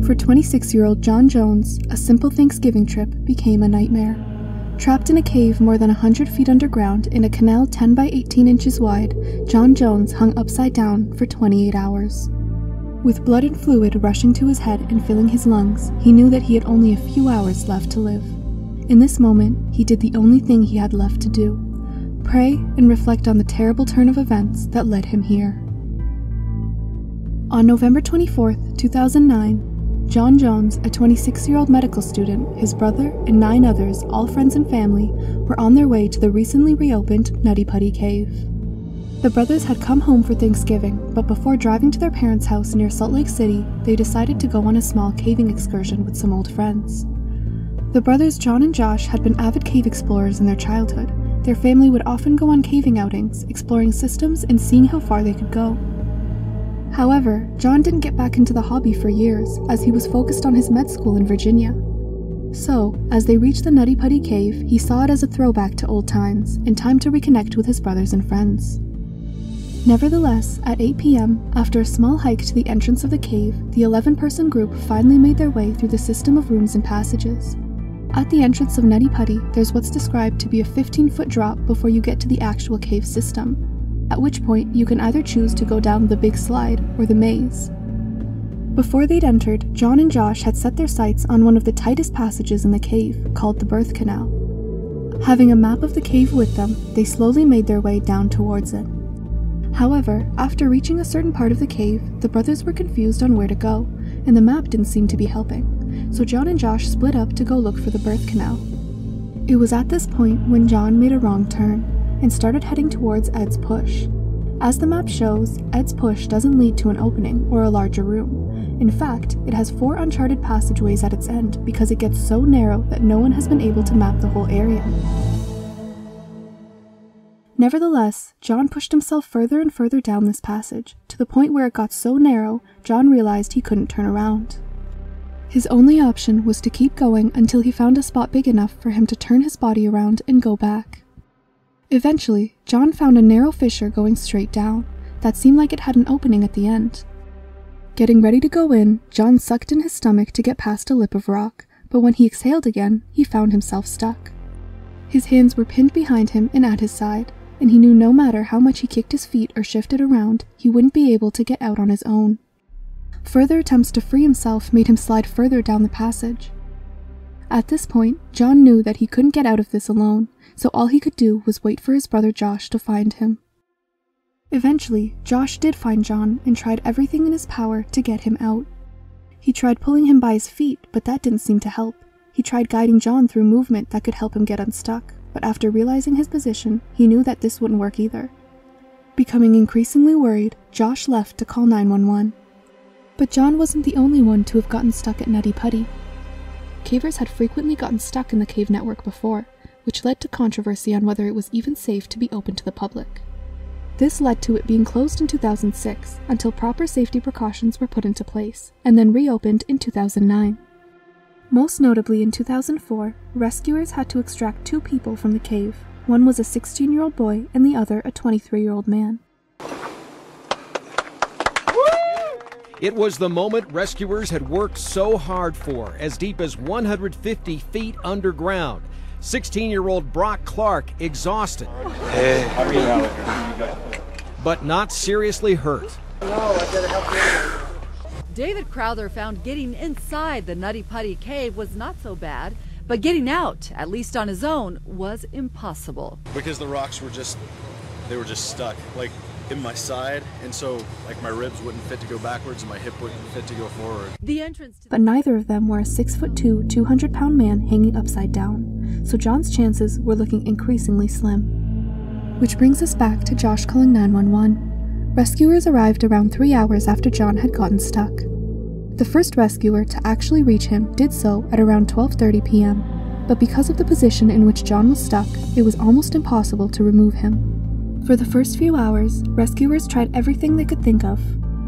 For 26-year-old John Jones, a simple Thanksgiving trip became a nightmare. Trapped in a cave more than 100 feet underground in a canal 10 by 18 inches wide, John Jones hung upside down for 28 hours. With blood and fluid rushing to his head and filling his lungs, he knew that he had only a few hours left to live. In this moment, he did the only thing he had left to do: pray and reflect on the terrible turn of events that led him here. On November 24, 2009, John Jones, a 26-year-old medical student, his brother, and 9 others, all friends and family, were on their way to the recently reopened Nutty Putty Cave. The brothers had come home for Thanksgiving, but before driving to their parents' house near Salt Lake City, they decided to go on a small caving excursion with some old friends. The brothers John and Josh had been avid cave explorers in their childhood. Their family would often go on caving outings, exploring systems and seeing how far they could go. However, John didn't get back into the hobby for years, as he was focused on his med school in Virginia. So, as they reached the Nutty Putty Cave, he saw it as a throwback to old times, and time to reconnect with his brothers and friends. Nevertheless, at 8 p.m., after a small hike to the entrance of the cave, the 11-person group finally made their way through the system of rooms and passages. At the entrance of Nutty Putty, there's what's described to be a 15-foot drop before you get to the actual cave system, at which point you can either choose to go down the big slide or the maze. Before they'd entered, John and Josh had set their sights on one of the tightest passages in the cave, called the birth canal. Having a map of the cave with them, they slowly made their way down towards it. However, after reaching a certain part of the cave, the brothers were confused on where to go, and the map didn't seem to be helping, so John and Josh split up to go look for the birth canal. It was at this point when John made a wrong turn and started heading towards Ed's Push. As the map shows, Ed's Push doesn't lead to an opening or a larger room. In fact, it has 4 uncharted passageways at its end because it gets so narrow that no one has been able to map the whole area. Nevertheless, John pushed himself further and further down this passage, to the point where it got so narrow, John realized he couldn't turn around. His only option was to keep going until he found a spot big enough for him to turn his body around and go back. Eventually, John found a narrow fissure going straight down, that seemed like it had an opening at the end. Getting ready to go in, John sucked in his stomach to get past a lip of rock, but when he exhaled again, he found himself stuck. His hands were pinned behind him and at his side, and he knew no matter how much he kicked his feet or shifted around, he wouldn't be able to get out on his own. Further attempts to free himself made him slide further down the passage. At this point, John knew that he couldn't get out of this alone, so all he could do was wait for his brother Josh to find him. Eventually, Josh did find John and tried everything in his power to get him out. He tried pulling him by his feet, but that didn't seem to help. He tried guiding John through movement that could help him get unstuck, but after realizing his position, he knew that this wouldn't work either. Becoming increasingly worried, Josh left to call 911. But John wasn't the only one to have gotten stuck at Nutty Putty. Cavers had frequently gotten stuck in the cave network before, which led to controversy on whether it was even safe to be open to the public. This led to it being closed in 2006 until proper safety precautions were put into place, and then reopened in 2009. Most notably in 2004, rescuers had to extract 2 people from the cave. One was a 16-year-old boy and the other a 23-year-old man. It was the moment rescuers had worked so hard for, as deep as 150 feet underground. 16-year-old Brock Clark exhausted, but not seriously hurt. David Crowther found getting inside the Nutty Putty cave was not so bad, but getting out, at least on his own, was impossible. Because the rocks were just stuck, like in my side, and so like my ribs wouldn't fit to go backwards and my hip wouldn't fit to go forward. The entrance to But neither of them were a 6'2", 200-pound man hanging upside down, so John's chances were looking increasingly slim. Which brings us back to Josh calling 911. Rescuers arrived around 3 hours after John had gotten stuck. The first rescuer to actually reach him did so at around 12:30 p.m., but because of the position in which John was stuck, it was almost impossible to remove him. For the first few hours, rescuers tried everything they could think of.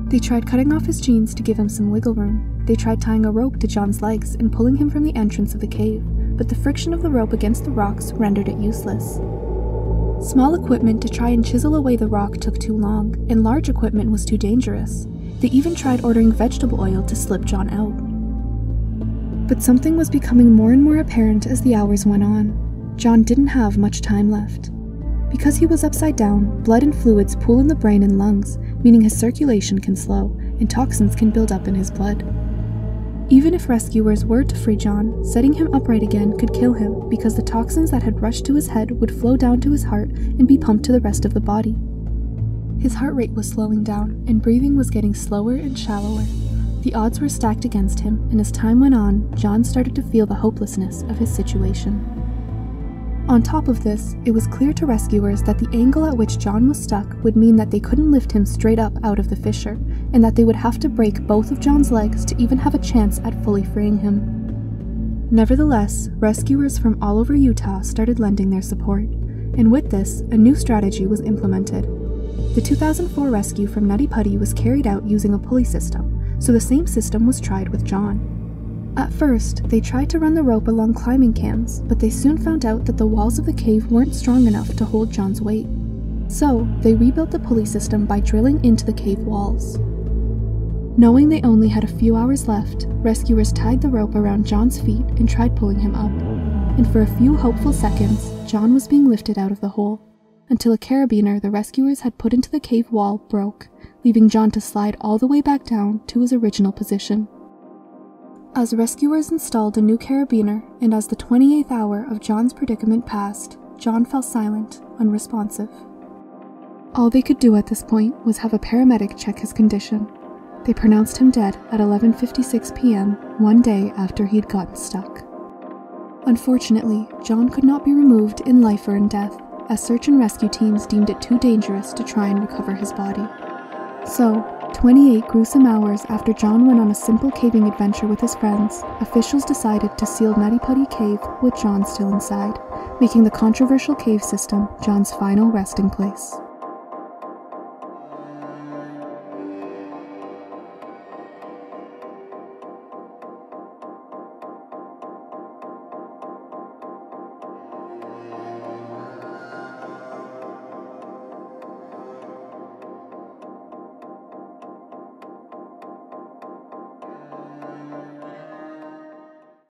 They tried cutting off his jeans to give him some wiggle room. They tried tying a rope to John's legs and pulling him from the entrance of the cave, but the friction of the rope against the rocks rendered it useless. Small equipment to try and chisel away the rock took too long, and large equipment was too dangerous. They even tried ordering vegetable oil to slip John out. But something was becoming more and more apparent as the hours went on. John didn't have much time left. Because he was upside down, blood and fluids pool in the brain and lungs, meaning his circulation can slow, and toxins can build up in his blood. Even if rescuers were to free John, setting him upright again could kill him because the toxins that had rushed to his head would flow down to his heart and be pumped to the rest of the body. His heart rate was slowing down, and breathing was getting slower and shallower. The odds were stacked against him, and as time went on, John started to feel the hopelessness of his situation. On top of this, it was clear to rescuers that the angle at which John was stuck would mean that they couldn't lift him straight up out of the fissure, and that they would have to break both of John's legs to even have a chance at fully freeing him. Nevertheless, rescuers from all over Utah started lending their support, and with this, a new strategy was implemented. The 2004 rescue from Nutty Putty was carried out using a pulley system, so the same system was tried with John. At first, they tried to run the rope along climbing cams, but they soon found out that the walls of the cave weren't strong enough to hold John's weight. So, they rebuilt the pulley system by drilling into the cave walls. Knowing they only had a few hours left, rescuers tied the rope around John's feet and tried pulling him up. And for a few hopeful seconds, John was being lifted out of the hole, until a carabiner the rescuers had put into the cave wall broke, leaving John to slide all the way back down to his original position. As rescuers installed a new carabiner, and as the 28th hour of John's predicament passed, John fell silent, unresponsive. All they could do at this point was have a paramedic check his condition. They pronounced him dead at 11:56 p.m., one day after he'd gotten stuck. Unfortunately, John could not be removed in life or in death, as search and rescue teams deemed it too dangerous to try and recover his body. So, 28 gruesome hours after John went on a simple caving adventure with his friends, officials decided to seal Nutty Putty Cave with John still inside, making the controversial cave system John's final resting place.